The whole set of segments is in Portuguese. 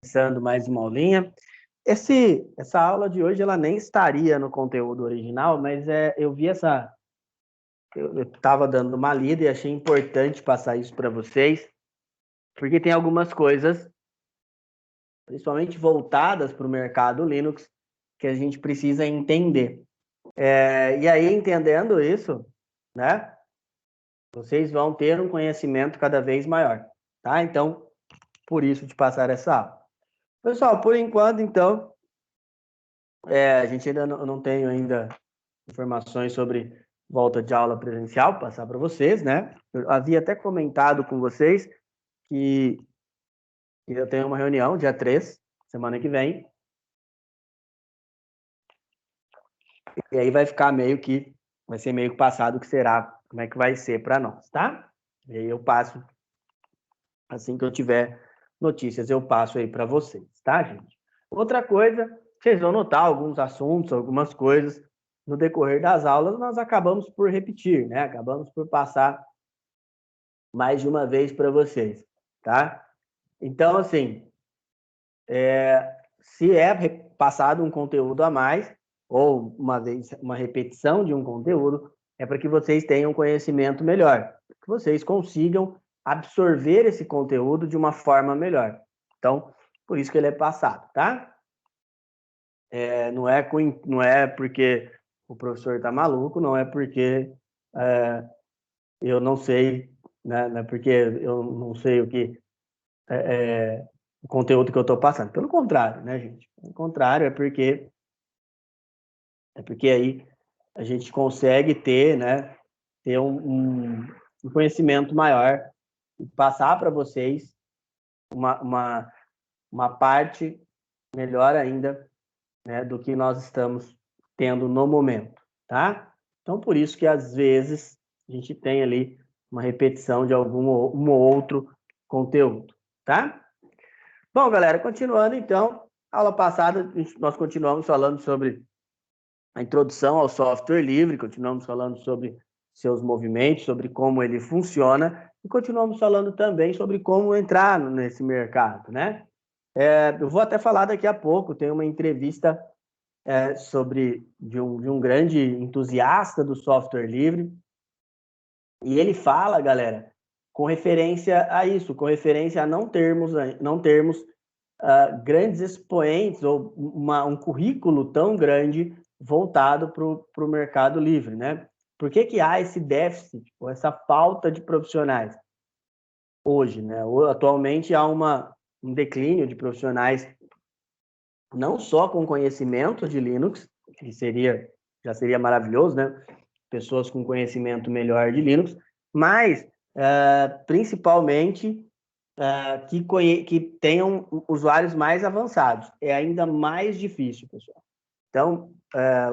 Começando mais uma aulinha. Essa aula de hoje ela nem estaria no conteúdo original, mas eu vi eu estava dando uma lida e achei importante passar isso para vocês, porque tem algumas coisas, principalmente voltadas para o mercado Linux, que a gente precisa entender. E aí, entendendo isso, né, vocês vão ter um conhecimento cada vez maior, tá? Então, por isso de passar essa aula. Pessoal, por enquanto, então, a gente ainda não tem ainda informações sobre volta de aula presencial, passar para vocês, né? Eu havia até comentado com vocês que eu tenho uma reunião dia 3, semana que vem, e aí vai ser meio que passado o que será, como é que vai ser para nós, tá? E aí eu passo, assim que eu tiver notícias, eu passo aí para vocês, tá, gente? Outra coisa, vocês vão notar alguns assuntos, algumas coisas, no decorrer das aulas, nós acabamos por repetir, né? Acabamos por passar mais de uma vez para vocês, tá? Então, assim, se é passado um conteúdo a mais, ou uma repetição de um conteúdo, é para que vocês tenham conhecimento melhor, que vocês consigam absorver esse conteúdo de uma forma melhor. Então, por isso que ele é passado, tá? Não é porque o professor está maluco, não é porque eu não sei, né? Não é porque eu não sei o conteúdo que eu estou passando. Pelo contrário, né, gente? Pelo contrário, é porque aí a gente consegue ter, né, ter um conhecimento maior e passar para vocês uma parte melhor ainda, né, do que nós estamos tendo no momento, tá? Então, por isso que às vezes a gente tem ali uma repetição de um ou outro conteúdo, tá? Bom, galera, continuando então, aula passada nós continuamos falando sobre a introdução ao software livre, continuamos falando sobre seus movimentos, sobre como ele funciona e continuamos falando também sobre como entrar nesse mercado, né? Eu vou até falar daqui a pouco, tem uma entrevista de um grande entusiasta do software livre e ele fala, galera, com referência a isso, com referência a não termos grandes expoentes ou um currículo tão grande voltado para o mercado livre, né? Por que há esse déficit, ou essa falta de profissionais hoje, né? Atualmente há um declínio de profissionais não só com conhecimento de Linux, que já seria maravilhoso, né? Pessoas com conhecimento melhor de Linux, mas principalmente que tenham usuários mais avançados. É ainda mais difícil, pessoal. Então,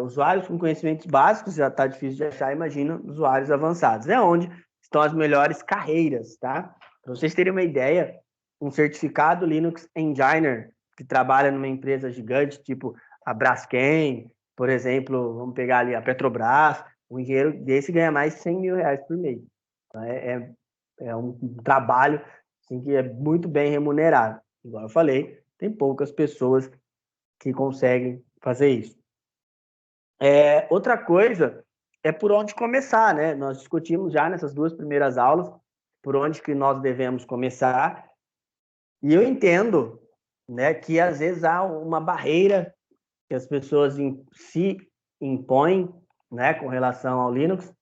usuários com conhecimentos básicos já está difícil de achar, imagina usuários avançados. É onde estão as melhores carreiras, tá? Para vocês terem uma ideia, um certificado Linux Engineer que trabalha numa empresa gigante, tipo a Braskem, por exemplo, vamos pegar ali a Petrobras, um engenheiro desse ganha mais de 100 mil reais por mês. Então, é um trabalho assim, que é muito bem remunerado. Igual eu falei, tem poucas pessoas que conseguem fazer isso. Outra coisa é por onde começar, né? Nós discutimos já nessas duas primeiras aulas por onde que nós devemos começar. E eu entendo, né, que às vezes há uma barreira que as pessoas se impõem, né, com relação ao Linux.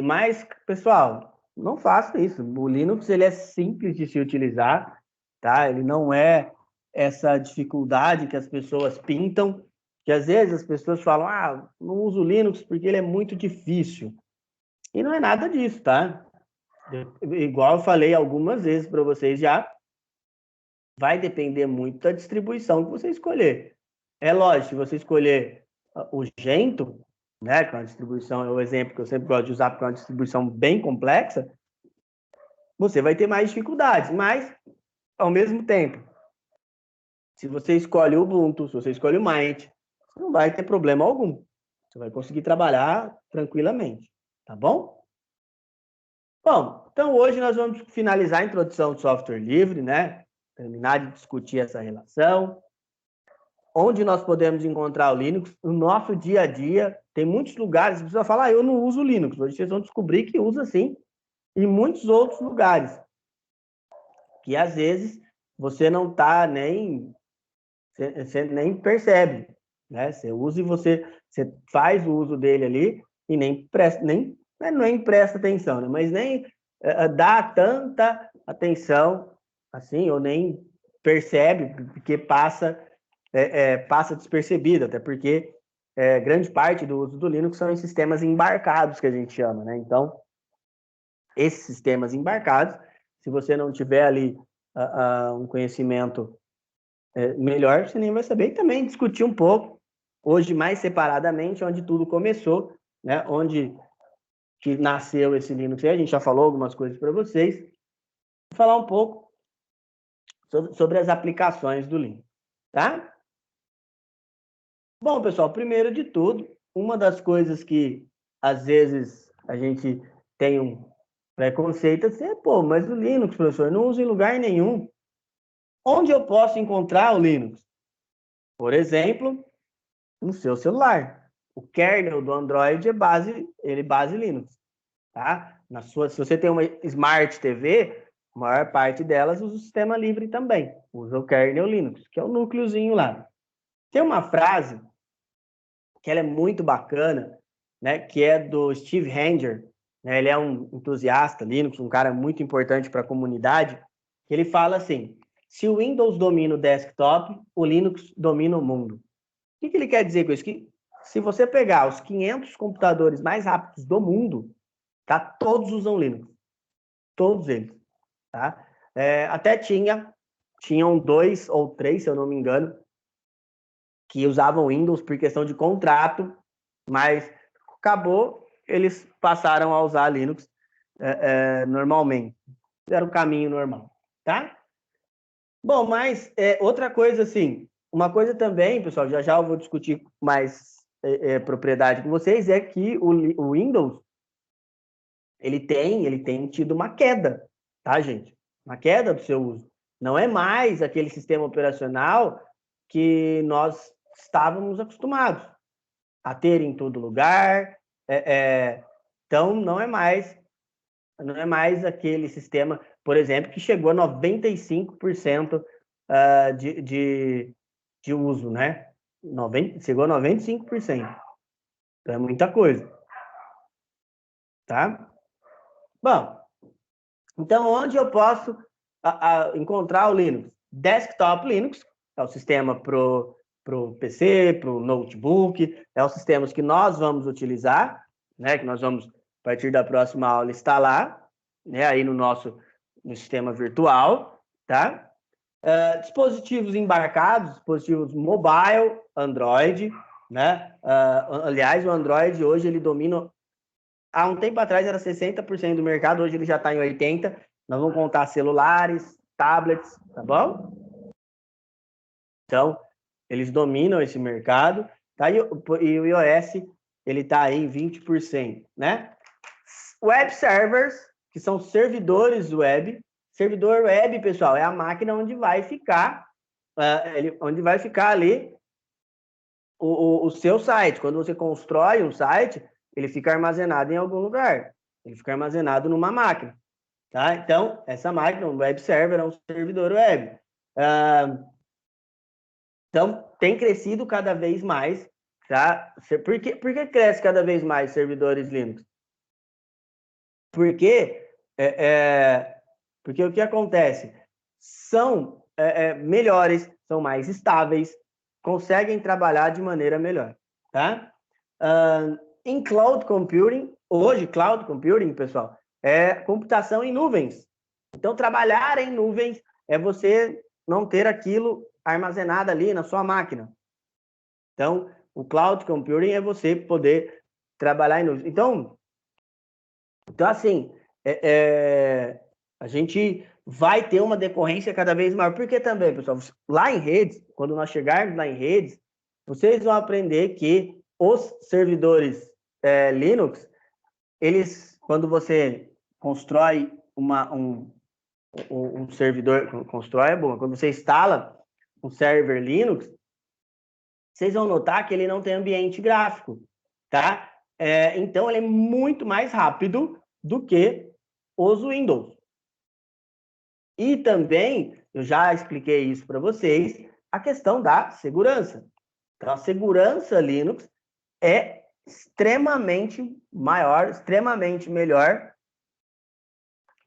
Mas, pessoal, não façam isso. O Linux ele é simples de se utilizar, tá? Ele não é essa dificuldade que as pessoas pintam, que às vezes as pessoas falam, não uso o Linux porque ele é muito difícil. E não é nada disso, tá? Igual eu falei algumas vezes para vocês já, vai depender muito da distribuição que você escolher. É lógico, se você escolher o Gentoo, né, que é uma distribuição, é o exemplo que eu sempre gosto de usar, porque é uma distribuição bem complexa, você vai ter mais dificuldades, mas, ao mesmo tempo, se você escolhe o Ubuntu, se você escolhe o Mint, você não vai ter problema algum. Você vai conseguir trabalhar tranquilamente, tá bom? Bom, Então, hoje nós vamos finalizar a introdução do software livre, né? Terminar de discutir essa relação. Onde nós podemos encontrar o Linux? No nosso dia a dia, tem muitos lugares, você precisa falar, eu não uso Linux. Hoje vocês vão descobrir que usa sim, em muitos outros lugares. Que às vezes você não está você nem percebe, né? Você usa e você faz o uso dele ali e nem presta atenção, né? Mas nem dá tanta atenção assim, ou nem percebe, porque passa despercebido, até porque grande parte do uso do Linux são em sistemas embarcados, que a gente chama, né? Então, esses sistemas embarcados, se você não tiver ali um conhecimento melhor, você nem vai saber. E também discutir um pouco, hoje mais separadamente, onde tudo começou, né? Onde que nasceu esse Linux. A gente já falou algumas coisas para vocês. Vou falar um pouco sobre as aplicações do Linux, tá? Bom, pessoal, primeiro de tudo, uma das coisas que às vezes a gente tem um preconceito assim, pô, mas o Linux, professor, não uso em lugar nenhum. Onde eu posso encontrar o Linux? Por exemplo, no seu celular. O kernel do Android é base Linux, tá? Se você tem uma Smart TV, a maior parte delas usa o sistema livre também, usa o kernel Linux, que é o núcleozinho lá. Tem uma frase que ela é muito bacana, né, que é do Steve Hanger, né, ele é um entusiasta Linux, um cara muito importante para a comunidade, que ele fala assim, se o Windows domina o desktop, o Linux domina o mundo. O que ele quer dizer com isso? Que se você pegar os 500 computadores mais rápidos do mundo, tá, todos usam Linux. Todos eles. Tá? Até tinham 2 ou 3, se eu não me engano, que usavam Windows por questão de contrato, mas acabou, eles passaram a usar Linux normalmente. Era o caminho normal. Tá? Bom, mas outra coisa, assim, uma coisa também, pessoal, já eu vou discutir mais propriedade com vocês, é que o Windows, ele tem tido uma queda, tá, gente? Uma queda do seu uso. Não é mais aquele sistema operacional que nós estávamos acostumados a ter em todo lugar. Então, não é mais aquele sistema, por exemplo, que chegou a 95% de uso, né? Chegou a 95%. Então, é muita coisa. Tá? Bom, então, onde eu posso encontrar o Linux? Desktop Linux, é o sistema para o PC, para o notebook, é os sistemas que nós vamos utilizar, né? Que nós vamos, a partir da próxima aula, instalar, né? Aí no sistema virtual, tá? Dispositivos embarcados, dispositivos mobile, Android, né? Aliás, o Android hoje ele domina. Há um tempo atrás era 60% do mercado, hoje ele já está em 80%. Nós vamos contar celulares, tablets, tá bom? Então, eles dominam esse mercado, tá? E o iOS, ele está aí em 20%, né? Web servers, que são servidores web. Servidor web, pessoal, é a máquina onde vai ficar, ali o seu site. Quando você constrói um site, ele fica armazenado em algum lugar. Ele fica armazenado numa máquina. Tá? Então, essa máquina, um web server, é um servidor web. Então, tem crescido cada vez mais. Tá? Por que cresce cada vez mais servidores Linux? Porque o que acontece? São melhores, são mais estáveis, conseguem trabalhar de maneira melhor. Tá? Em cloud computing, hoje, cloud computing, pessoal, é computação em nuvens. Então, trabalhar em nuvens é você não ter aquilo armazenado ali na sua máquina. Então, o cloud computing é você poder trabalhar em nuvens. Então assim, a gente vai ter uma decorrência cada vez maior. Por que também, pessoal? Lá em redes, quando nós chegarmos lá em redes, vocês vão aprender que os servidores Linux, eles, quando você constrói um servidor, constrói é bom, quando você instala um server Linux, vocês vão notar que ele não tem ambiente gráfico, tá? Então, ele é muito mais rápido do que os Windows. E também, eu já expliquei isso para vocês, a questão da segurança. Então, a segurança Linux é extremamente maior, extremamente melhor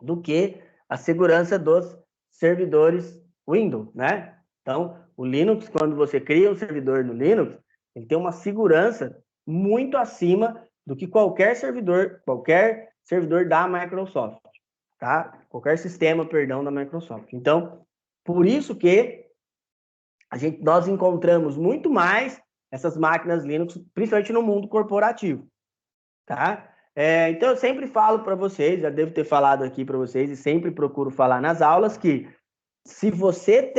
do que a segurança dos servidores Windows, né? Então, o Linux, quando você cria um servidor no Linux, ele tem uma segurança muito acima do que qualquer servidor da Microsoft, tá? Qualquer sistema, perdão, da Microsoft. Então, por isso que nós encontramos muito mais essas máquinas Linux, principalmente no mundo corporativo, tá? Então, eu sempre falo para vocês, já devo ter falado aqui para vocês, e sempre procuro falar nas aulas, que se você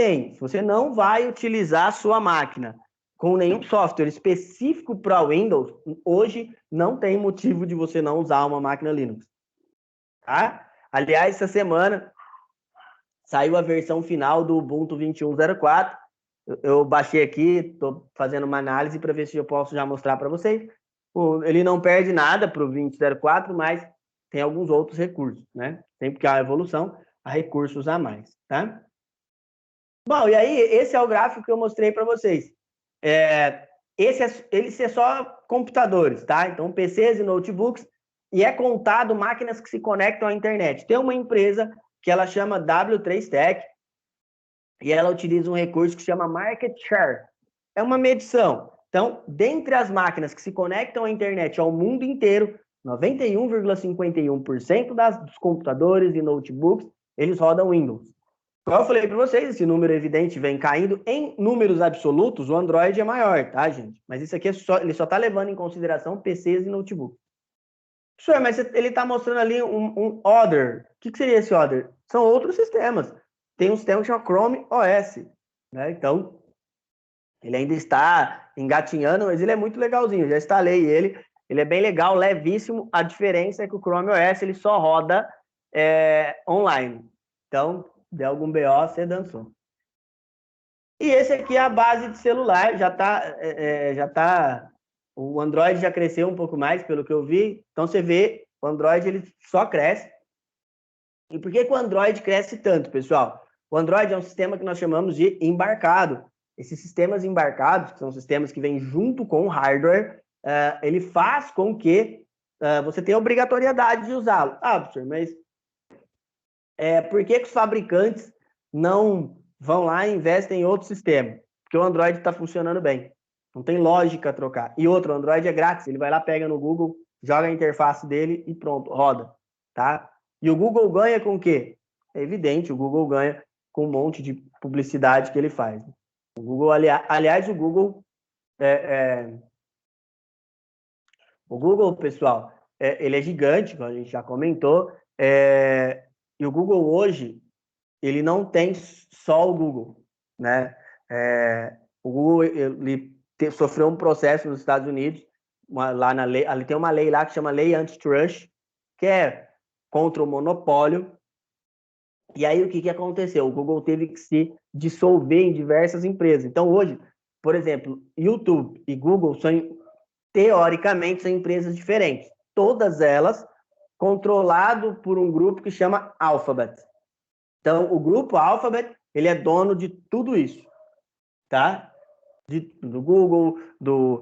não vai utilizar a sua máquina com nenhum software específico para Windows, hoje não tem motivo de você não usar uma máquina Linux, tá? Aliás, essa semana saiu a versão final do Ubuntu 21.04, eu baixei aqui, estou fazendo uma análise para ver se eu posso já mostrar para vocês. Ele não perde nada para o 20.04, mas tem alguns outros recursos, né? Sempre que há evolução, há recursos a mais, tá? Bom, e aí, esse é o gráfico que eu mostrei para vocês. Esse é só computadores, tá? Então, PCs e notebooks, e é contado máquinas que se conectam à internet. Tem uma empresa que ela chama W3 Tech, e ela utiliza um recurso que chama Market Share. É uma medição. Então, dentre as máquinas que se conectam à internet ao mundo inteiro, 91,51% dos computadores e notebooks, eles rodam Windows. Como eu falei para vocês, esse número evidente vem caindo. Em números absolutos, o Android é maior, tá, gente? Mas isso aqui ele só está levando em consideração PCs e notebooks. Professor, mas ele está mostrando ali um Other. O que seria esse Other? São outros sistemas. Tem um sistema que chama Chrome OS, né? Então, ele ainda está engatinhando, mas ele é muito legalzinho. Eu já instalei ele. Ele é bem legal, levíssimo. A diferença é que o Chrome OS ele só roda online. Então, de algum BO, você dançou. E esse aqui é a base de celular. Já tá. O Android já cresceu um pouco mais, pelo que eu vi. Então, você vê, o Android ele só cresce. E por que o Android cresce tanto, pessoal? O Android é um sistema que nós chamamos de embarcado. Esses sistemas embarcados, que são sistemas que vêm junto com o hardware, ele faz com que você tenha obrigatoriedade de usá-lo. Ah, professor, mas por que os fabricantes não vão lá e investem em outro sistema? Porque o Android está funcionando bem. Não tem lógica trocar. E outro, o Android é grátis. Ele vai lá, pega no Google, joga a interface dele e pronto, roda. Tá? E o Google ganha com o quê? É evidente, o Google ganha com um monte de publicidade que ele faz. O Google, aliás, o Google, pessoal, ele é gigante, como a gente já comentou, e o Google hoje, ele não tem só o Google, né? O Google ele sofreu um processo nos Estados Unidos, lá na lei, ali tem uma lei lá que chama Lei Antitrust, que é contra o monopólio. E aí o que aconteceu? O Google teve que se dissolver em diversas empresas. Então hoje, por exemplo, YouTube e Google teoricamente são empresas diferentes. Todas elas controlado por um grupo que chama Alphabet. Então, o grupo Alphabet, ele é dono de tudo isso, tá? Do Google, do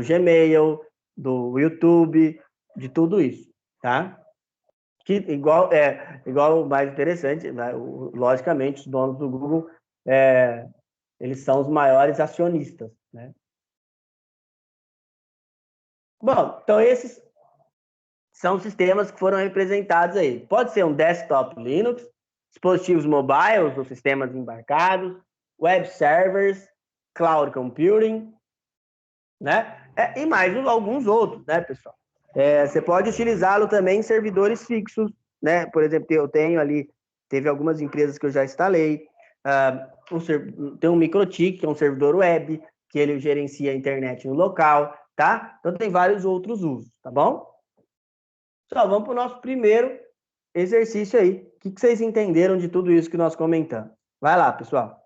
Gmail, do YouTube, de tudo isso, tá? Que igual o mais interessante, né? Logicamente, os donos do Google, eles são os maiores acionistas, né? Bom, então esses são sistemas que foram representados aí. Pode ser um desktop Linux, dispositivos mobiles ou sistemas embarcados, web servers, cloud computing, né? E mais alguns outros, né, pessoal? Você pode utilizá-lo também em servidores fixos, né? Por exemplo, eu tenho ali, teve algumas empresas que eu já instalei. Tem um MikroTik, que é um servidor web, que ele gerencia a internet no local, tá? Então tem vários outros usos, tá bom? Só vamos para o nosso primeiro exercício aí. O que vocês entenderam de tudo isso que nós comentamos? Vai lá, pessoal.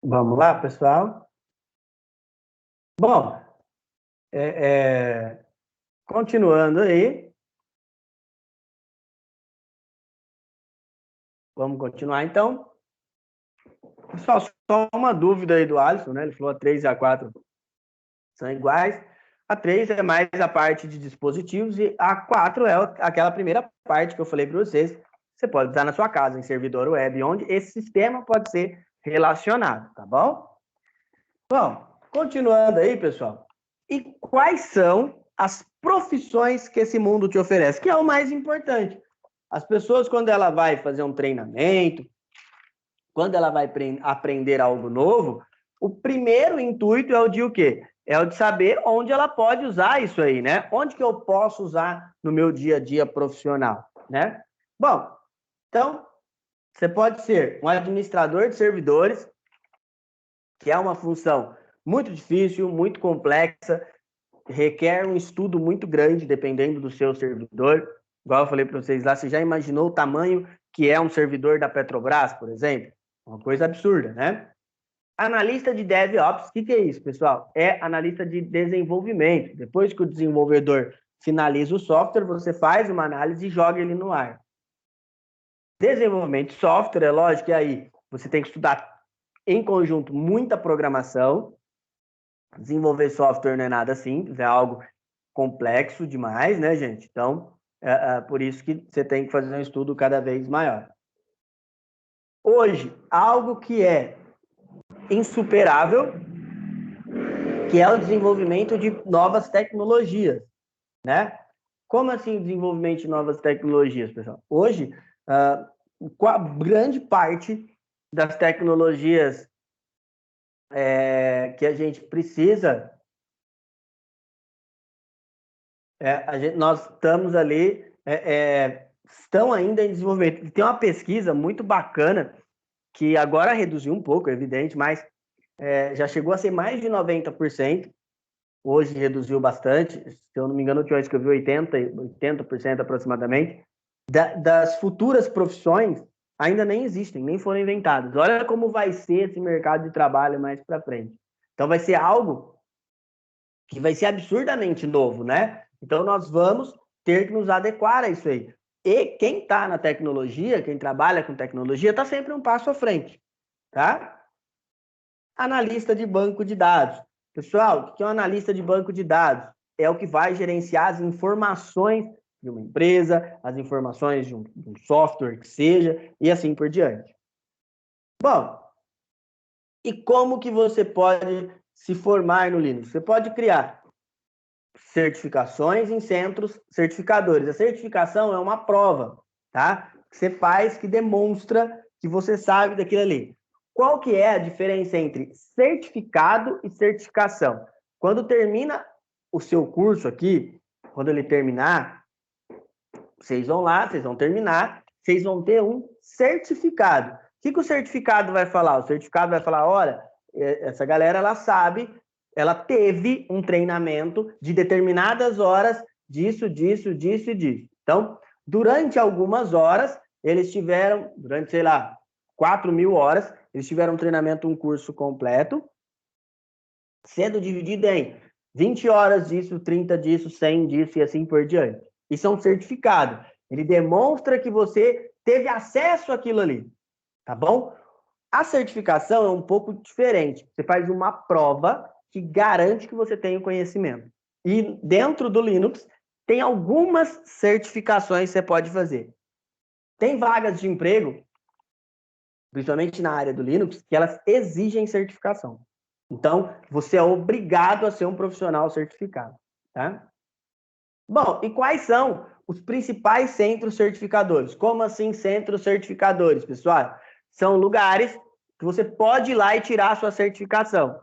Vamos lá, pessoal? Bom, continuando aí, vamos continuar então. Pessoal, só uma dúvida aí do Alisson, né? Ele falou a 3 e a 4 são iguais. A 3 é mais a parte de dispositivos e a 4 é aquela primeira parte que eu falei para vocês. Você pode usar na sua casa, em servidor web, onde esse sistema pode ser relacionado, tá bom? Bom, continuando aí, pessoal. E quais são as profissões que esse mundo te oferece? Que é o mais importante. As pessoas, quando ela vai fazer um treinamento, quando ela vai aprender algo novo, o primeiro intuito é o de o quê? É o de saber onde ela pode usar isso aí, né? Onde que eu posso usar no meu dia a dia profissional, né? Bom, então, você pode ser um administrador de servidores, que é uma função muito difícil, muito complexa, requer um estudo muito grande, dependendo do seu servidor. Igual eu falei para vocês lá, você já imaginou o tamanho que é um servidor da Petrobras, por exemplo? Uma coisa absurda, né? Analista de DevOps, o que é isso, pessoal? É analista de desenvolvimento. Depois que o desenvolvedor finaliza o software, você faz uma análise e joga ele no ar. Desenvolvimento de software, é lógico que aí você tem que estudar em conjunto muita programação. Desenvolver software não é nada simples, é algo complexo demais, né, gente? Então, por isso que você tem que fazer um estudo cada vez maior. Hoje, algo que é insuperável, que é o desenvolvimento de novas tecnologias, né? Como assim desenvolvimento de novas tecnologias, pessoal? Hoje, a grande parte das tecnologias que a gente precisa, nós estamos ali, estão ainda em desenvolvimento. Tem uma pesquisa muito bacana, que agora reduziu um pouco, é evidente, mas já chegou a ser mais de 90%, hoje reduziu bastante, se eu não me engano, eu acho que eu vi 80% aproximadamente, das futuras profissões ainda nem existem, nem foram inventadas. Olha como vai ser esse mercado de trabalho mais para frente. Então vai ser algo que vai ser absurdamente novo, né? Então nós vamos ter que nos adequar a isso aí. E quem está na tecnologia, quem trabalha com tecnologia, está sempre um passo à frente, tá? Analista de banco de dados. Pessoal, o que é um analista de banco de dados? É o que vai gerenciar as informações de uma empresa, as informações de um software que seja, e assim por diante. Bom, e como que você pode se formar no Linux? Você pode criar certificações em centros certificadores. A certificação é uma prova, tá? Que você faz que demonstra que você sabe daquilo ali. Qual que é a diferença entre certificado e certificação? Quando termina o seu curso aqui, quando ele terminar, vocês vão lá, vocês vão terminar, vocês vão ter um certificado. O que o certificado vai falar? O certificado vai falar, olha, essa galera, ela sabe, ela teve um treinamento de determinadas horas disso, disso, disso e disso. Então, durante algumas horas, eles tiveram, durante, sei lá, 4.000 horas, eles tiveram um treinamento, um curso completo, sendo dividido em 20 horas disso, 30 disso, 100 disso e assim por diante. Isso é um certificado. Ele demonstra que você teve acesso àquilo ali, tá bom? A certificação é um pouco diferente. Você faz uma prova que garante que você tem o conhecimento. E dentro do Linux, tem algumas certificações que você pode fazer. Tem vagas de emprego, principalmente na área do Linux, que elas exigem certificação. Então, você é obrigado a ser um profissional certificado, tá? Bom, e quais são os principais centros certificadores? Como assim centros certificadores, pessoal? São lugares que você pode ir lá e tirar a sua certificação.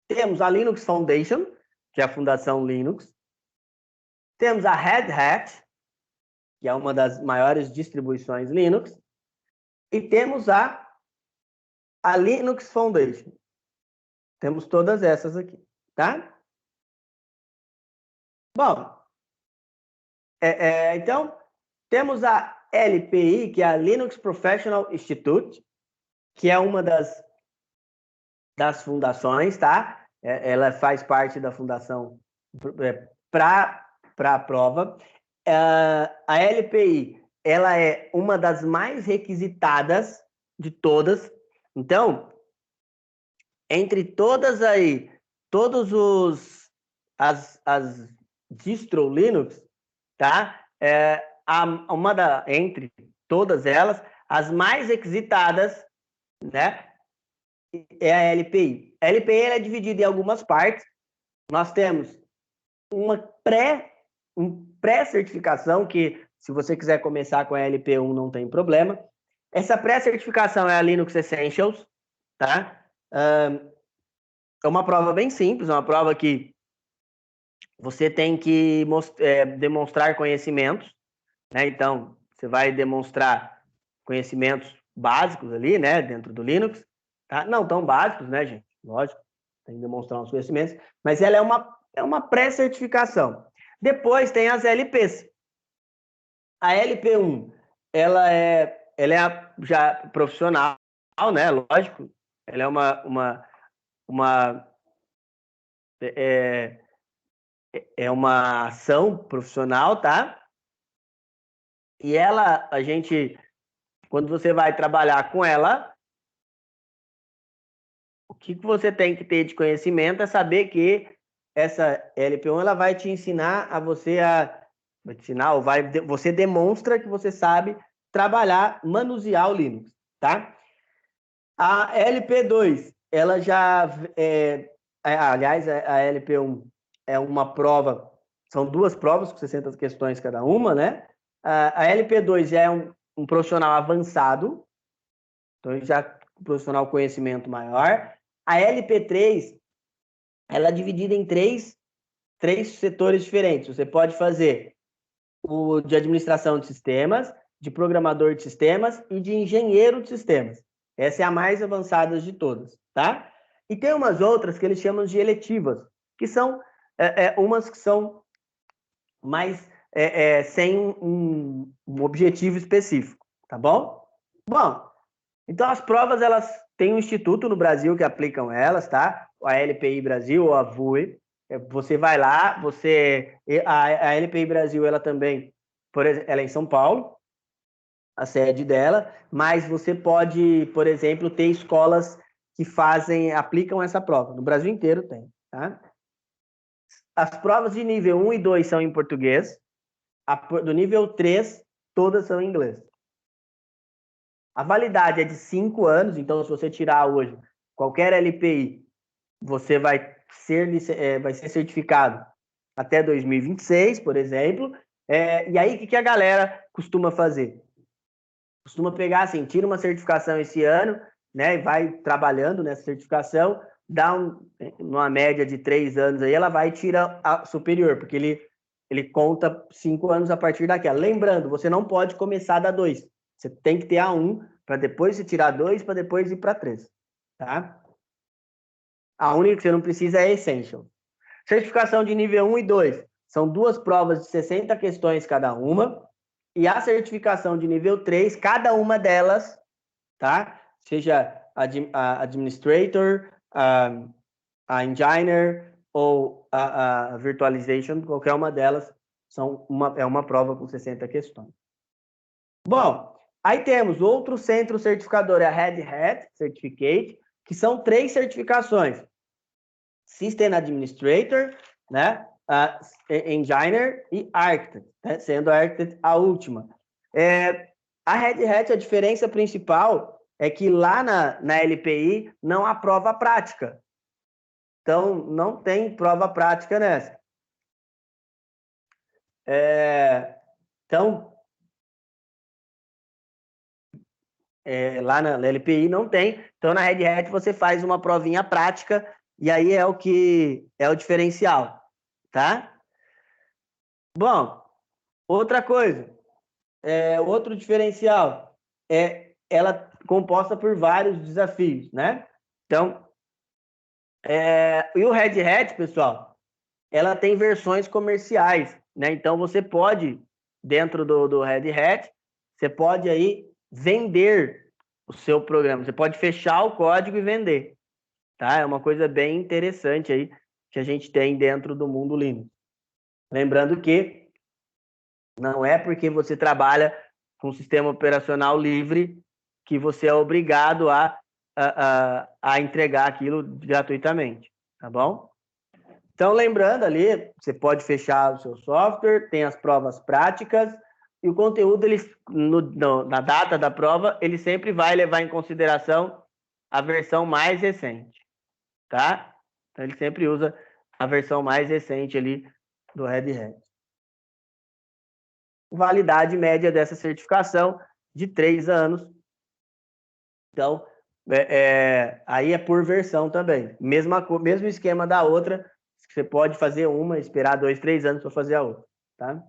Temos a Linux Foundation, que é a Fundação Linux. Temos a Red Hat, que é uma das maiores distribuições Linux. E temos a Linux Foundation. Temos todas essas aqui, tá? Bom, então, temos a LPI, que é a Linux Professional Institute, que é uma das das fundações, tá? Ela faz parte da fundação para a prova. A LPI, ela é uma das mais requisitadas de todas. Então, entre todas aí, as distro Linux, tá? Entre todas elas, as mais requisitadas, né? É a LPI. A LPI é dividida em algumas partes. Nós temos uma pré-certificação, que se você quiser começar com a LP1 não tem problema. Essa pré-certificação é a Linux Essentials, tá? É uma prova bem simples, uma prova que você tem que demonstrar conhecimentos, né? Então, você vai demonstrar conhecimentos básicos ali, né, dentro do Linux, tá? Não tão básicos, né, gente? Lógico, tem que demonstrar os conhecimentos, mas ela é uma pré-certificação. Depois tem as LPs. A LP1, ela é já profissional, né? Lógico, ela é uma ação profissional, tá? E quando você vai trabalhar com ela, o que você tem que ter de conhecimento é saber que essa LP1 ela vai te ensinar você demonstra que você sabe trabalhar, manusear o Linux, tá? A LP2, ela já aliás, a LP1 é uma prova, são duas provas com 60 questões cada uma, né? A LP2 já é um profissional avançado, então já um profissional conhecimento maior. A LP3, ela é dividida em três setores diferentes. Você pode fazer o de administração de sistemas, de programador de sistemas e de engenheiro de sistemas. Essa é a mais avançada de todas, tá? E tem umas outras que eles chamam de eletivas, que são umas que são mais sem um objetivo específico, tá bom? Bom, então as provas, elas têm um instituto no Brasil que aplicam elas, tá? A LPI Brasil ou a VUE. Você vai lá, a LPI Brasil, ela também, por exemplo, ela é em São Paulo, a sede dela, mas você pode, por exemplo, ter escolas que aplicam essa prova. No Brasil inteiro tem, tá? As provas de nível 1 e 2 são em português, do nível 3, todas são em inglês. A validade é de 5 anos, então se você tirar hoje qualquer LPI, você vai ser certificado até 2026, por exemplo. E aí, o que a galera costuma fazer? Costuma pegar assim, tira uma certificação esse ano, né, e vai trabalhando nessa certificação, dá uma média de 3 anos aí, ela vai e tira a superior, porque ele conta 5 anos a partir daquela. Lembrando, você não pode começar da 2. Você tem que ter a 1 para depois você tirar 2 para depois ir para 3, tá? A única que você não precisa é a Essential. Certificação de nível 1 e 2 são duas provas de 60 questões cada uma. E a certificação de nível 3, cada uma delas, tá? Seja a Administrator, a Engineer ou a Virtualization, qualquer uma delas é uma prova com 60 questões. Bom, aí temos outro centro certificador, é a Red Hat Certificate, que são 3 certificações. System Administrator, né? Engineer e Architect, né? Sendo a Architect a última. A Red Hat, a diferença principal é que lá na LPI não há prova prática. Então, não tem prova prática nessa. Então, lá na LPI não tem. Então, na Red Hat você faz uma provinha prática e aí é o diferencial, tá? Bom, outra coisa, outro diferencial ela é composta por vários desafios, né? Então, e o Red Hat, pessoal, ela tem versões comerciais, né? Então, você pode, dentro do Red Hat, você pode aí vender o seu programa. Você pode fechar o código e vender, tá? É uma coisa bem interessante aí que a gente tem dentro do mundo Linux. Lembrando que não é porque você trabalha com sistema operacional livre que você é obrigado a entregar aquilo gratuitamente, tá bom? Então, lembrando ali, você pode fechar o seu software, tem as provas práticas, e o conteúdo, na data da prova, ele sempre vai levar em consideração a versão mais recente, tá? Então, ele sempre usa a versão mais recente ali do Red Hat. Validade média dessa certificação de 3 anos. Então, aí é por versão também. Mesmo esquema da outra, você pode fazer uma, esperar 2, 3 anos para fazer a outra, tá?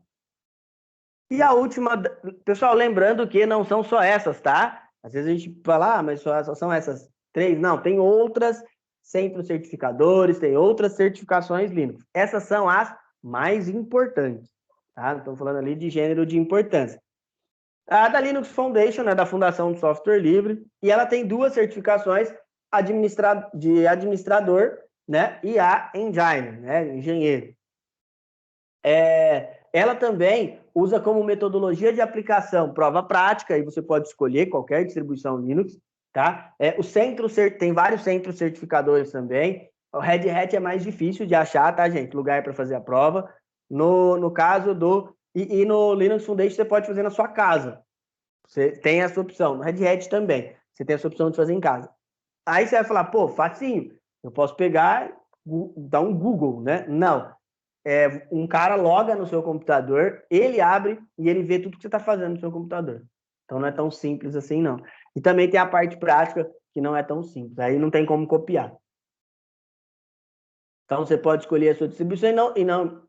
E a última, pessoal, lembrando que não são só essas, tá? Às vezes a gente fala, mas só são essas 3. Não, tem outras centros certificadores, tem outras certificações Linux. Essas são as mais importantes, tá? Estou falando ali de gênero de importância. A da Linux Foundation, né, da Fundação do Software Livre, e ela tem 2 certificações de administrador, né, e a Engine, né, engenheiro. Ela também usa como metodologia de aplicação prova prática, e você pode escolher qualquer distribuição Linux, tá? Tem vários centros certificadores também. O Red Hat é mais difícil de achar, tá, gente? Lugar para fazer a prova. No caso do... E no Linux Foundation você pode fazer na sua casa. Você tem essa opção. No Red Hat também. Você tem essa opção de fazer em casa. Aí você vai falar, pô, facinho. Eu posso pegar, dar um Google, né? Não. Um cara loga no seu computador, ele abre e ele vê tudo que você está fazendo no seu computador. Então não é tão simples assim, não. E também tem a parte prática, que não é tão simples. Aí não tem como copiar. Então você pode escolher a sua distribuição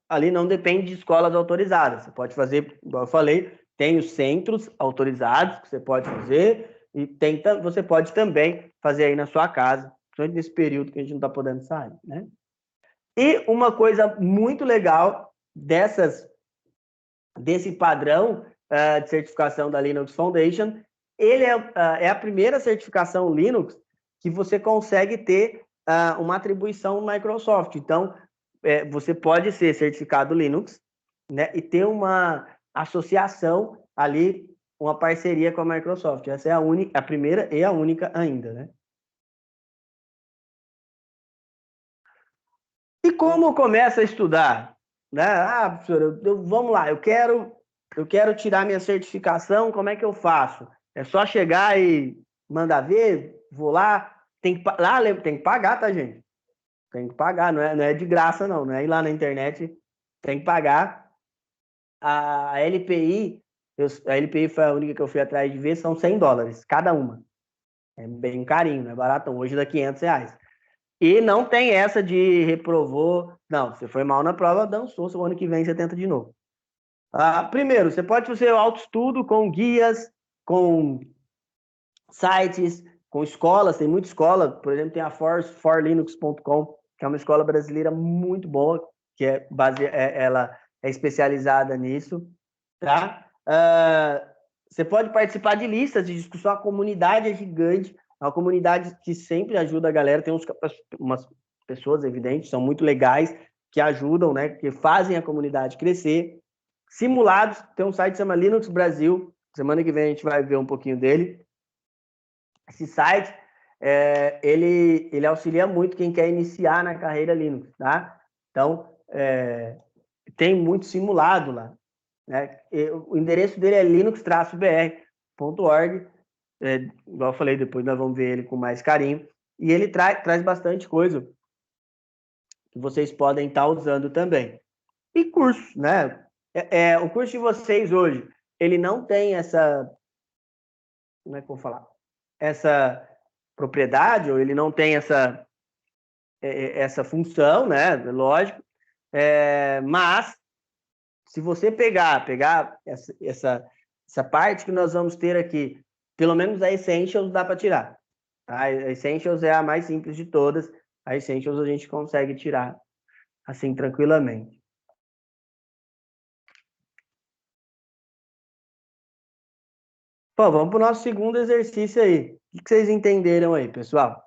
ali não depende de escolas autorizadas. Você pode fazer, igual eu falei, tem os centros autorizados que você pode fazer e você pode também fazer aí na sua casa, principalmente nesse período que a gente não está podendo sair, né? E uma coisa muito legal desse padrão de certificação da Linux Foundation, ele é a primeira certificação Linux que você consegue ter uma atribuição no Microsoft. Então, você pode ser certificado Linux, né, e ter uma associação ali, uma parceria com a Microsoft. Essa é a primeira e a única ainda, né? E como começa a estudar? Né? Professor, vamos lá, eu quero tirar minha certificação, como é que eu faço? É só chegar e mandar ver, vou lá, tem que pagar, tá, gente? Tem que pagar, não é de graça, não é ir lá na internet, tem que pagar. A LPI, a LPI foi a única que eu fui atrás de ver, são $100, cada uma. É bem carinho, não é barato, hoje dá R$ 500. E não tem essa de reprovou. Não, você foi mal na prova, dançou, o ano que vem você tenta de novo. Primeiro, você pode fazer autoestudo com guias, com sites, com escolas, tem muita escola, por exemplo, tem a forlinux.com, que é uma escola brasileira muito boa, que ela é especializada nisso, tá? Você pode participar de listas de discussão, a comunidade é gigante, é uma comunidade que sempre ajuda a galera, tem umas pessoas, evidentes, são muito legais, que ajudam, né, que fazem a comunidade crescer. Simulados, tem um site que se chama Linux Brasil, semana que vem a gente vai ver um pouquinho dele. Esse site, ele auxilia muito quem quer iniciar na carreira Linux, tá? Então, tem muito simulado lá, né? O endereço dele é linux-br.org, igual eu falei, depois nós vamos ver ele com mais carinho, e ele traz bastante coisa que vocês podem estar usando também. E cursos, né? O curso de vocês hoje, ele não tem essa, como é que eu vou falar? Essa propriedade, ou ele não tem essa função, né? Lógico. Mas, se você pegar essa parte que nós vamos ter aqui, pelo menos a Essentials dá para tirar. Tá? A Essentials é a mais simples de todas. A Essentials a gente consegue tirar assim tranquilamente. Pô, vamos para o nosso segundo exercício aí. O que vocês entenderam aí, pessoal?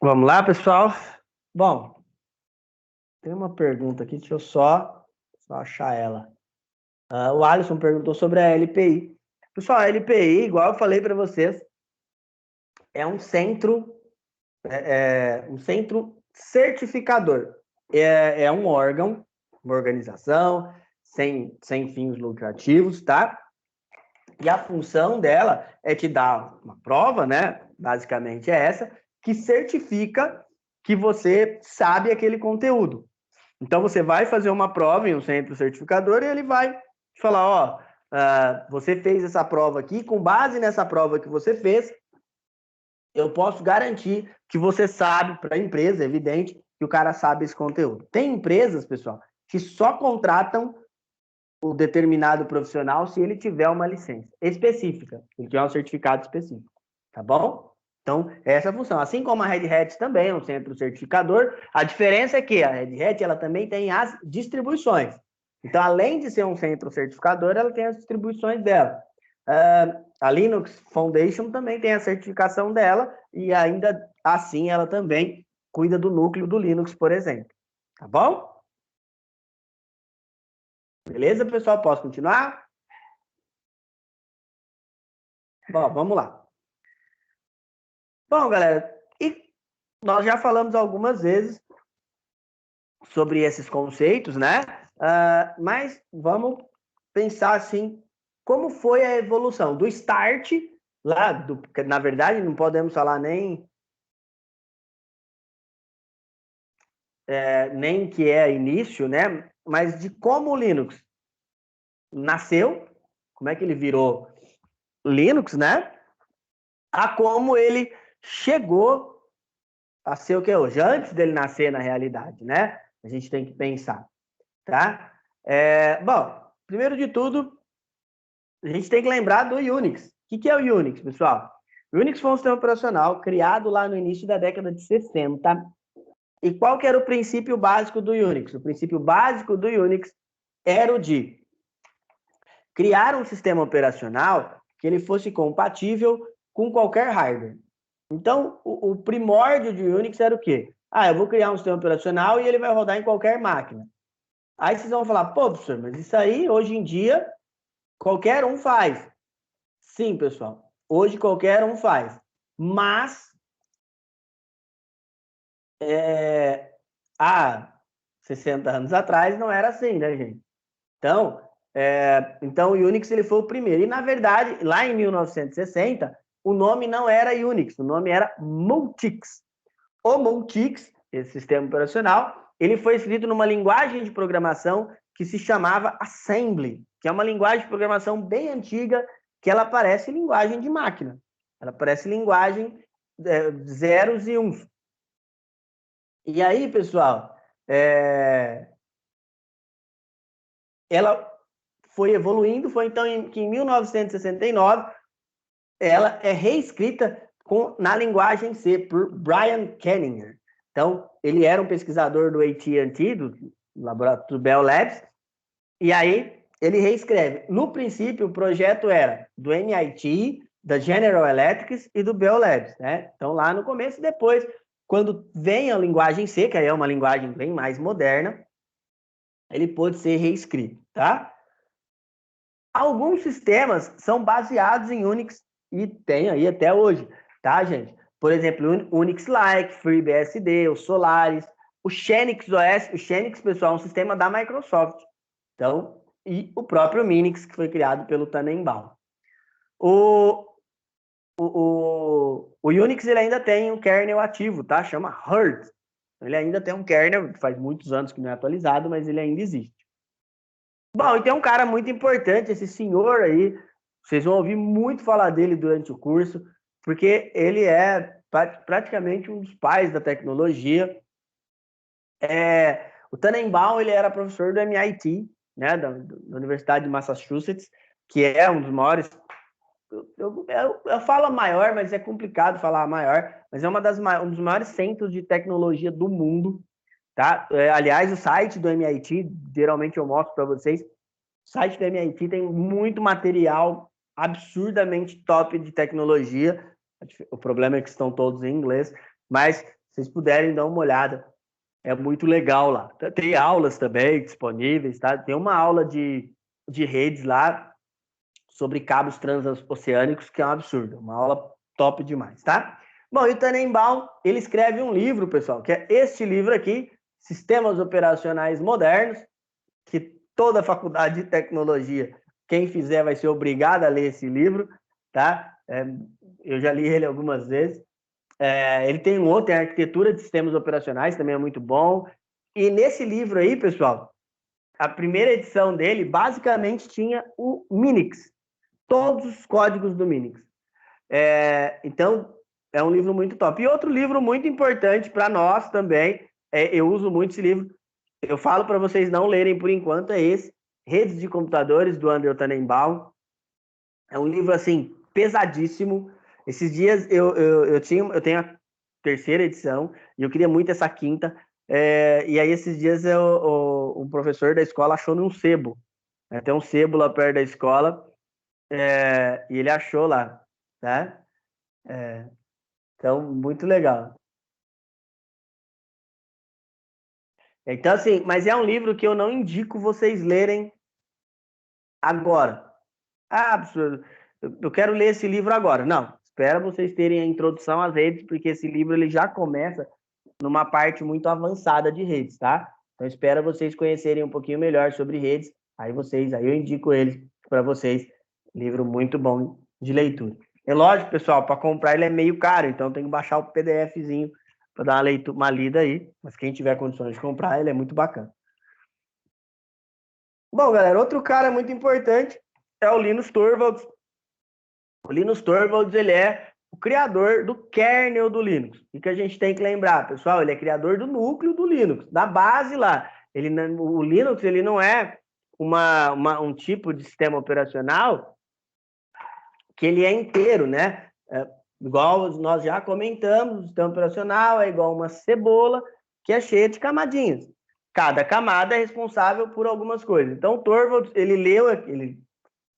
Vamos lá, pessoal? Bom, tem uma pergunta aqui, deixa eu só achar ela. O Alisson perguntou sobre a LPI. Pessoal, a LPI, igual eu falei para vocês, é um centro certificador. É um órgão, uma organização sem fins lucrativos, tá? E a função dela é te dar uma prova, né? Basicamente é essa, que certifica que você sabe aquele conteúdo. Então, você vai fazer uma prova em um centro certificador e ele vai te falar, ó, você fez essa prova aqui, com base nessa prova que você fez, eu posso garantir que você sabe, para a empresa, é evidente, que o cara sabe esse conteúdo. Tem empresas, pessoal, que só contratam o determinado profissional se ele tiver uma licença específica, ele tiver um certificado específico, tá bom? Então, essa é a função. Assim como a Red Hat também é um centro certificador, a diferença é que a Red Hat ela também tem as distribuições. Então, além de ser um centro certificador, ela tem as distribuições dela. A Linux Foundation também tem a certificação dela e ainda assim ela também cuida do núcleo do Linux, por exemplo. Tá bom? Beleza, pessoal? Posso continuar? Bom, vamos lá. Bom, galera, e nós já falamos algumas vezes sobre esses conceitos, né? Mas vamos pensar assim, como foi a evolução do start lá, na verdade não podemos falar nem que é início, né? Mas de como o Linux nasceu, como é que ele virou Linux, né? A como ele chegou a ser o que é hoje, antes dele nascer na realidade, né? A gente tem que pensar, tá? Bom, primeiro de tudo, a gente tem que lembrar do Unix. O que é o Unix, pessoal? O Unix foi um sistema operacional criado lá no início da década de 60. E qual que era o princípio básico do Unix? O princípio básico do Unix era o de criar um sistema operacional que ele fosse compatível com qualquer hardware. Então, o primórdio de Unix era o quê? Eu vou criar um sistema operacional e ele vai rodar em qualquer máquina. Aí vocês vão falar, pô, professor, mas isso aí, hoje em dia, qualquer um faz. Sim, pessoal, hoje qualquer um faz. Mas, há 60 anos atrás, não era assim, né, gente? Então o Unix ele foi o primeiro. E, na verdade, lá em 1960, o nome não era Unix, o nome era Multics. O Multics, esse sistema operacional, ele foi escrito numa linguagem de programação que se chamava Assembly, que é uma linguagem de programação bem antiga, que ela parece linguagem de máquina. Ela parece linguagem zeros e uns. E aí, pessoal, ela foi evoluindo, foi então que em 1969 ela é reescrita na linguagem C por Brian Kenninger. Então, ele era um pesquisador do AT&T, do laboratório do Bell Labs, e aí ele reescreve. No princípio, o projeto era do MIT, da General Electric e do Bell Labs, né? Então, lá no começo, depois, quando vem a linguagem C, que aí é uma linguagem bem mais moderna, ele pôde ser reescrito, tá? Alguns sistemas são baseados em Unix e tem aí até hoje, tá, gente? Por exemplo, o Unix Like, FreeBSD, o Solaris, o Xenix OS. O Xenix, pessoal, é um sistema da Microsoft. Então, e o próprio Minix, que foi criado pelo Tannenbaum. O Unix ele ainda tem um kernel ativo, tá? Chama Herd. Ele ainda tem um kernel, faz muitos anos que não é atualizado, mas ele ainda existe. Bom, e tem um cara muito importante, esse senhor aí, vocês vão ouvir muito falar dele durante o curso, porque ele é praticamente um dos pais da tecnologia. O Tannenbaum, ele era professor do MIT, né, da Universidade de Massachusetts, que é um dos maiores, eu falo maior, mas é complicado falar maior, mas é um dos maiores centros de tecnologia do mundo, tá? Aliás, o site do MIT, geralmente eu mostro para vocês, o site do MIT tem muito material absurdamente top de tecnologia. O problema é que estão todos em inglês, mas vocês puderem dar uma olhada, é muito legal lá. Tem aulas também disponíveis, tá? Tem uma aula de redes lá sobre cabos transoceânicos, que é um absurdo. Uma aula top demais, tá? Bom, e o Tannenbaum, ele escreve um livro, pessoal, que é este livro aqui, Sistemas Operacionais Modernos, que toda faculdade de tecnologia, quem fizer vai ser obrigado a ler esse livro, tá? Eu já li ele algumas vezes. Ele tem um outro, tem Arquitetura de Sistemas Operacionais, também é muito bom. E nesse livro aí, pessoal, a primeira edição dele, basicamente, tinha o Minix, todos os códigos do Minix. Então, é um livro muito top. E outro livro muito importante para nós também, eu uso muito esse livro, eu falo para vocês não lerem por enquanto, é esse, Redes de Computadores, do Andrew Tannenbaum. É um livro, assim, pesadíssimo. Esses dias eu tenho a terceira edição e eu queria muito essa quinta. E aí, esses dias, o professor da escola achou num sebo. Tem um sebo lá perto da escola e ele achou lá, tá? Então, muito legal. Então, assim, mas é um livro que eu não indico vocês lerem agora. Absurdo. Eu quero ler esse livro agora. Não, espera vocês terem a introdução às redes, porque esse livro ele já começa numa parte muito avançada de redes, tá? Então, espera vocês conhecerem um pouquinho melhor sobre redes. Aí eu indico ele para vocês. Livro muito bom de leitura. É lógico, pessoal, para comprar ele é meio caro, então tem que baixar o PDFzinho para dar uma lida aí. Mas quem tiver condições de comprar, ele é muito bacana. Bom, galera, outro cara muito importante é o Linus Torvalds. O Linus Torvalds, ele é o criador do kernel do Linux. O que a gente tem que lembrar, pessoal? Ele é criador do núcleo do Linux, da base lá. O Linux, ele não é um tipo de sistema operacional que ele é inteiro, né? Igual nós já comentamos, o sistema operacional é igual uma cebola que é cheia de camadinhas. Cada camada é responsável por algumas coisas. Então, o Torvalds, ele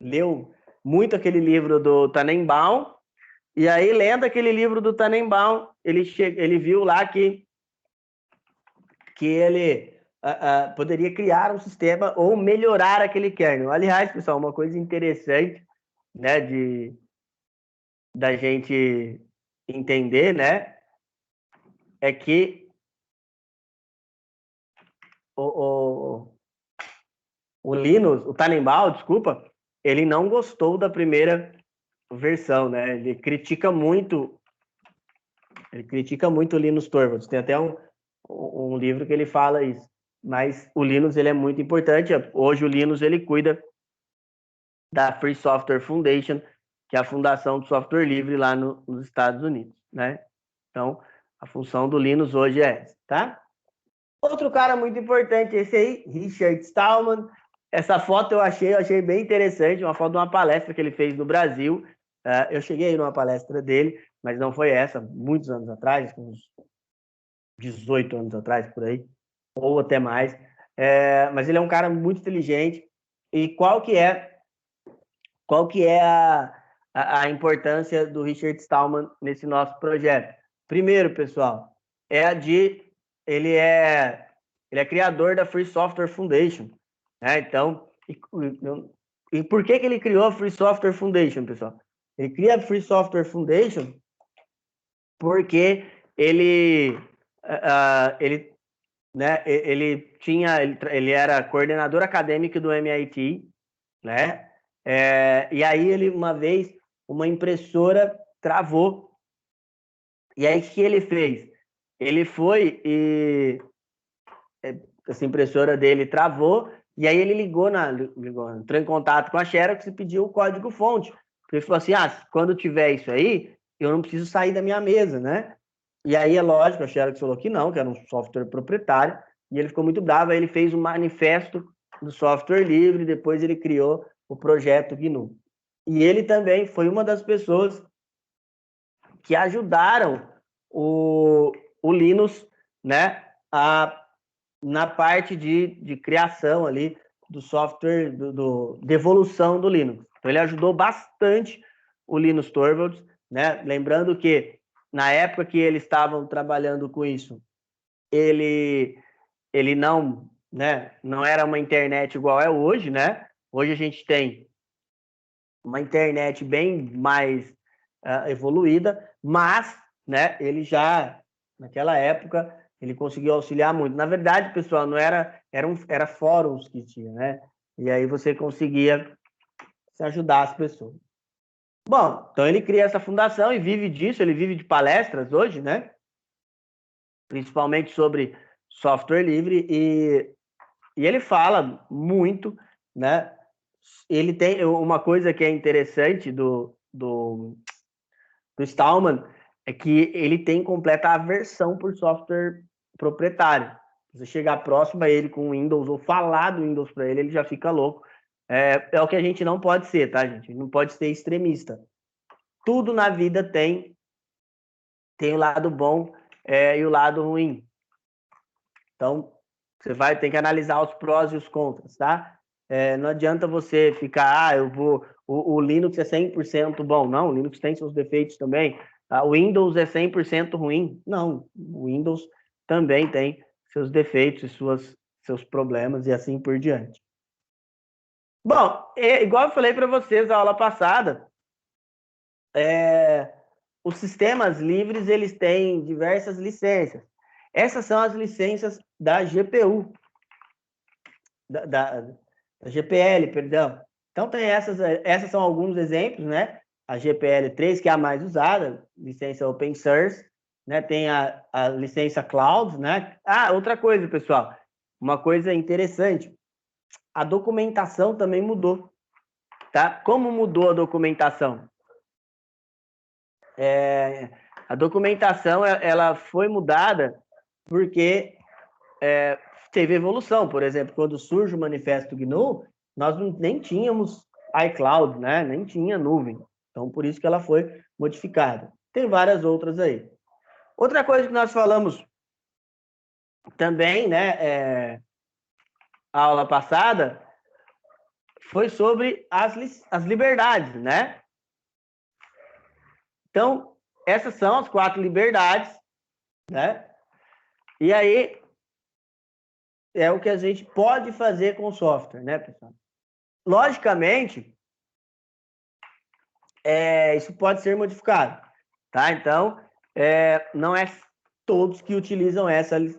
leu muito aquele livro do Tannenbaum, e aí, lendo aquele livro do Tannenbaum, ele viu lá que ele poderia criar um sistema ou melhorar aquele kernel. Aliás, pessoal, uma coisa interessante, né, da gente entender, né, é que o Linus, o Tannenbaum, desculpa, ele não gostou da primeira versão, né? Ele critica muito o Linus Torvalds. Tem até um livro que ele fala isso. Mas o Linus, ele é muito importante. Hoje o Linus, ele cuida da Free Software Foundation, que é a fundação do software livre lá nos Estados Unidos, né? Então, a função do Linus hoje é essa, tá? Outro cara muito importante, esse aí, Richard Stallman. Essa foto eu achei bem interessante, uma foto de uma palestra que ele fez no Brasil. Eu cheguei numa palestra dele, mas não foi essa, muitos anos atrás, uns 18 anos atrás, por aí, ou até mais. Mas ele é um cara muito inteligente. E qual que é a importância do Richard Stallman nesse nosso projeto? Primeiro, pessoal, ele é criador da Free Software Foundation, né? Então, e por que ele criou a Free Software Foundation, pessoal? Ele cria a Free Software Foundation porque ele era coordenador acadêmico do MIT, né? E aí uma vez uma impressora travou. E aí o que ele fez? Ele foi e essa impressora dele travou, e aí ele entrou em contato com a Xerox e pediu o código-fonte. Ele falou assim, quando tiver isso aí, eu não preciso sair da minha mesa, né? E aí, é lógico, a Xerox falou que não, que era um software proprietário, e ele ficou muito bravo, aí ele fez um manifesto do software livre, depois ele criou o projeto GNU. E ele também foi uma das pessoas que ajudaram o Linus, né, na parte de criação ali do software, de evolução do Linux. Então, ele ajudou bastante o Linus Torvalds, né? Lembrando que na época que eles estavam trabalhando com isso, ele não, né, não era uma internet igual é hoje, né? Hoje a gente tem uma internet bem mais evoluída, mas, né, ele já, naquela época, ele conseguiu auxiliar muito. Na verdade, pessoal, não era fóruns que tinha, né? E aí você conseguia se ajudar as pessoas. Bom, então ele cria essa fundação e vive disso, ele vive de palestras hoje, né? Principalmente sobre software livre e ele fala muito, né? Ele tem uma coisa que é interessante do Stallman, é que ele tem completa aversão por software proprietário. Você chegar próximo a ele com Windows ou falar do Windows para ele, ele já fica louco. É o que a gente não pode ser, tá, gente? Não pode ser extremista. Tudo na vida tem o lado bom e o lado ruim. Então, você vai ter que analisar os prós e os contras, tá? Não adianta você ficar, o Linux é 100% bom. Não, o Linux tem seus defeitos também. O Windows é 100% ruim. Não, o Windows também tem seus defeitos e seus problemas e assim por diante. Bom, igual eu falei para vocês na aula passada, os sistemas livres eles têm diversas licenças. Essas são as licenças da GPU, da GPL, perdão. Então tem essas são alguns exemplos, né? A GPL3, que é a mais usada, licença open source, né? Tem a licença cloud, né? Outra coisa, pessoal, uma coisa interessante, a documentação também mudou, tá? Como mudou a documentação? A documentação ela foi mudada porque teve evolução. Por exemplo, quando surge o Manifesto GNU, nós nem tínhamos iCloud, né? Nem tinha nuvem. Então, por isso que ela foi modificada. Tem várias outras aí. Outra coisa que nós falamos também, né, a aula passada, foi sobre as liberdades, né? Então, essas são as 4 liberdades, né? E aí, é o que a gente pode fazer com o software, né, pessoal? Logicamente, isso pode ser modificado, tá? Então, não é todos que utilizam essas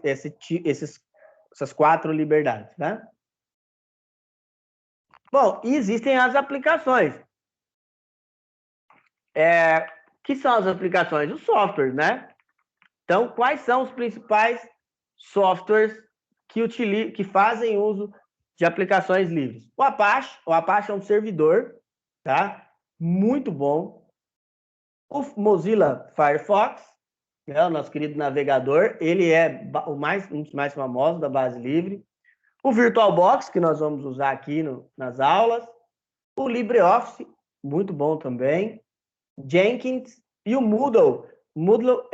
4 liberdades, tá? Bom, e existem as aplicações. Que são as aplicações? Os softwares, né? Então, quais são os principais softwares que fazem uso de aplicações livres? O Apache é um servidor, tá? Muito bom. O Mozilla Firefox, né, o nosso querido navegador, ele é um dos mais famosos da base livre. O VirtualBox, que nós vamos usar aqui nas aulas. O LibreOffice, muito bom também. Jenkins e o Moodle. O Moodle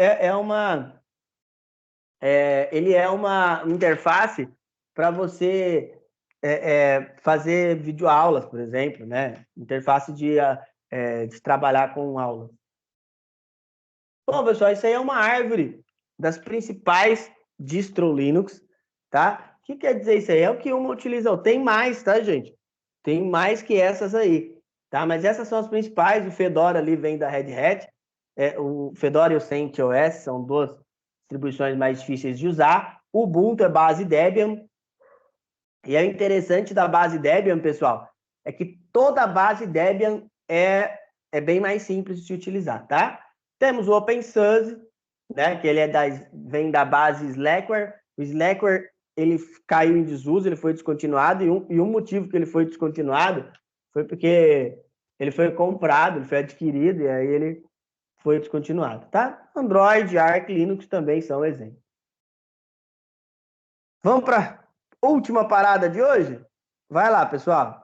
ele é uma interface para você fazer videoaulas, por exemplo, né? Interface de trabalhar com aulas. Bom, pessoal, isso aí é uma árvore das principais distro Linux, tá? O que quer dizer isso aí? É o que uma utiliza. Tem mais, tá, gente? Tem mais que essas aí, tá? Mas essas são as principais. O Fedora ali vem da Red Hat. O Fedora e o CentOS são 2 distribuições mais difíceis de usar. O Ubuntu é base Debian. E é interessante da base Debian, pessoal, é que toda a base Debian é bem mais simples de se utilizar, tá? Temos o OpenSUSE, né, que ele vem da base Slackware. O Slackware ele caiu em desuso, ele foi descontinuado, e um motivo que ele foi descontinuado foi porque ele foi comprado, ele foi adquirido, e aí ele foi descontinuado, tá? Android, Arch, Linux também são exemplos. Vamos para a última parada de hoje? Vai lá, pessoal.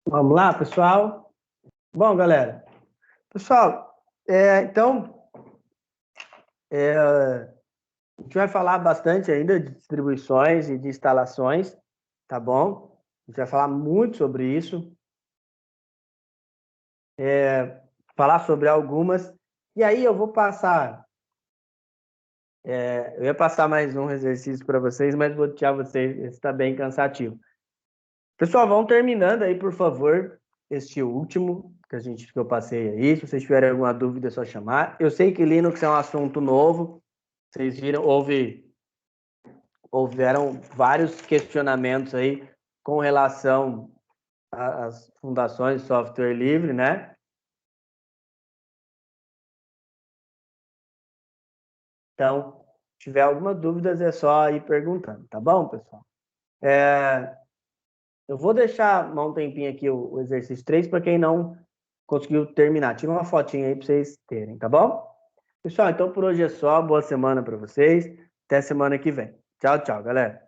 Vamos lá, pessoal? Bom, galera. Pessoal, então, a gente vai falar bastante ainda de distribuições e de instalações, tá bom? A gente vai falar muito sobre isso, falar sobre algumas, e aí eu vou passar, eu ia passar mais um exercício para vocês, mas vou deixar vocês, esse está bem cansativo. Pessoal, vão terminando aí, por favor, este último que eu passei aí. Se vocês tiverem alguma dúvida, é só chamar. Eu sei que Linux é um assunto novo. Vocês viram, houveram vários questionamentos aí com relação às fundações de software livre, né? Então, se tiver alguma dúvida, é só ir perguntando, tá bom, pessoal? Eu vou deixar um tempinho aqui o exercício 3 para quem não conseguiu terminar. Tira uma fotinha aí para vocês terem, tá bom? Pessoal, então por hoje é só. Boa semana para vocês. Até semana que vem. Tchau, tchau, galera.